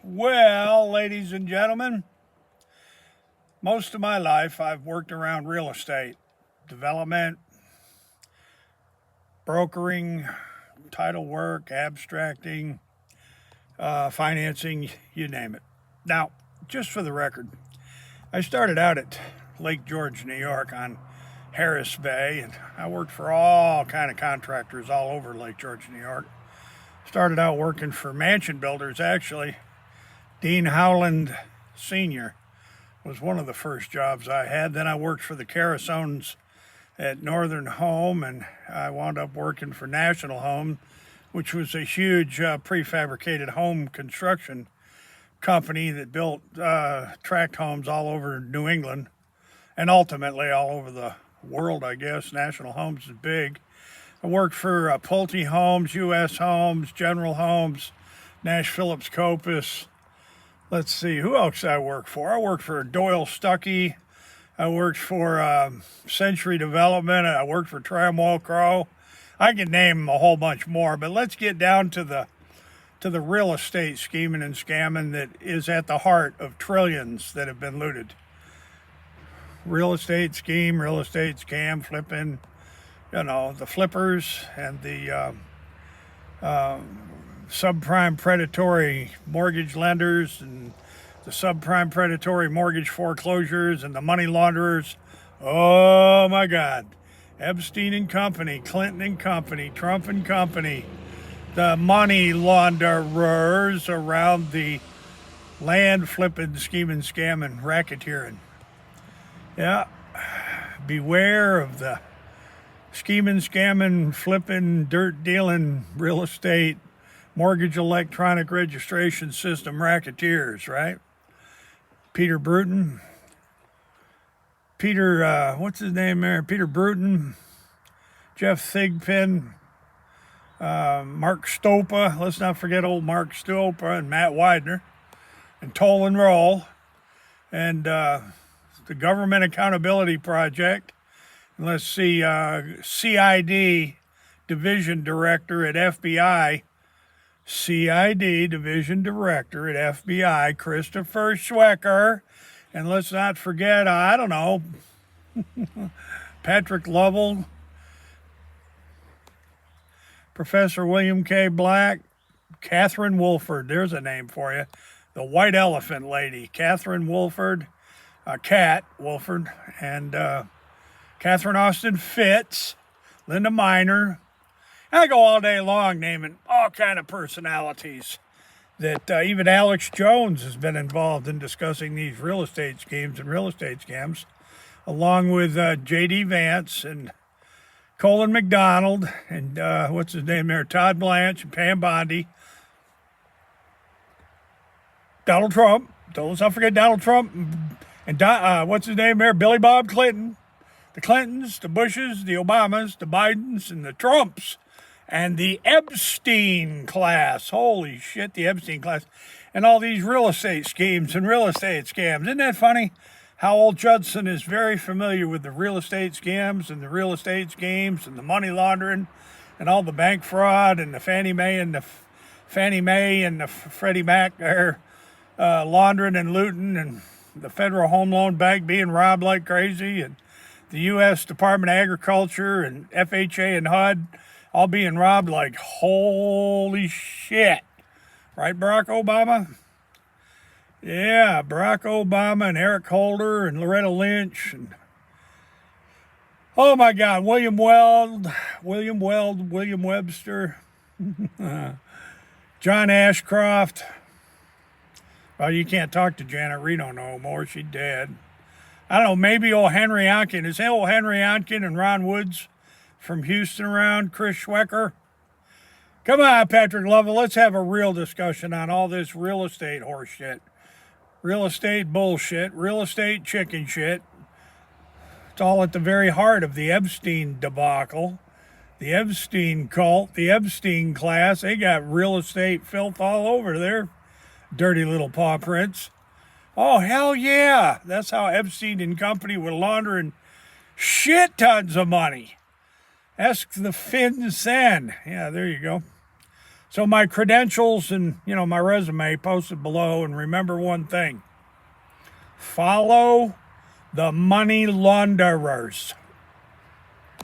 Well, ladies and gentlemen, most of my life I've worked around real estate, development, brokering, title work, abstracting, financing, you name it. Now, just for the record, I started out at Lake George, New York on Harris Bay, and I worked for all kind of contractors all over Lake George, New York. Started out working for mansion builders, actually. Dean Howland Sr. was one of the first jobs I had. Then I worked for the Carasones at Northern Home, and I wound up working for National Home, which was a huge prefabricated home construction company that built tract homes all over New England and ultimately all over the world, I guess. National Homes is big. I worked for Pulte Homes, U.S. Homes, General Homes, Nash Phillips Copus. Let's see, who else I worked for? I worked for Doyle Stuckey. I worked for Century Development. I worked for Tramwell Crow. I could name a whole bunch more, but let's get down to the real estate scheming and scamming that is at the heart of trillions that have been looted. Real estate scheme, real estate scam, flipping, the flippers and the subprime predatory mortgage lenders and the subprime predatory mortgage foreclosures and the money launderers. Oh my God. Epstein and Company, Clinton and Company, Trump and Company, the money launderers around the land flipping, scheming, scamming, racketeering. Yeah, beware of the scheming, scamming, flipping, dirt dealing, real estate, mortgage electronic registration system racketeers, right? Peter Bruton, what's his name there? Peter Bruton, Jeff Thigpen, Mark Stopa. Let's not forget old Mark Stopa and Matt Widener, and Toll and Roll, and the Government Accountability Project. And let's see, CID Division Director at FBI, CID Division Director at FBI, Christopher Schwecker. And let's not forget, Patrick Lovell, Professor William K. Black, Catherine Wolford. There's a name for you. The White Elephant Lady, Catherine Wolford, Cat Wolford, and Catherine Austin Fitz, Linda Miner. I go all day long naming all kind of personalities that even Alex Jones has been involved in discussing these real estate schemes and real estate scams, along with J.D. Vance and Colin McDonald and what's his name there, Todd Blanche and Pam Bondi, Donald Trump. Let's not forget Donald Trump and what's his name there, Billy Bob Clinton, the Clintons, the Bushes, the Obamas, the Bidens, and the Trumps. And the Epstein class. Holy shit, the Epstein class. And all these real estate schemes and real estate scams. Isn't that funny? How old Judson is very familiar with the real estate scams and the real estate schemes and the money laundering and all the bank fraud and the Fannie Mae and the Freddie Mac there laundering and looting, and the Federal Home Loan Bank being robbed like crazy, and the U.S. Department of Agriculture and FHA and HUD all being robbed like holy shit. Right, Barack Obama? Yeah, Barack Obama and Eric Holder and Loretta Lynch. And oh my God, William Webster, John Ashcroft. Well, you can't talk to Janet Reno no more. She's dead. I don't know, maybe old Henry Onken. Is old Henry Onken and Ron Woods from Houston around, Chris Schwecker? Come on, Patrick Lovell, let's have a real discussion on all this real estate horse shit. Real estate bullshit, real estate chicken shit. It's all at the very heart of the Epstein debacle, the Epstein cult, the Epstein class. They got real estate filth all over their dirty little paw prints. Oh, hell yeah. That's how Epstein and Company were laundering shit tons of money. Ask the FinCEN. Yeah, there you go. So my credentials and, my resume posted below. And remember one thing: follow the money launderers.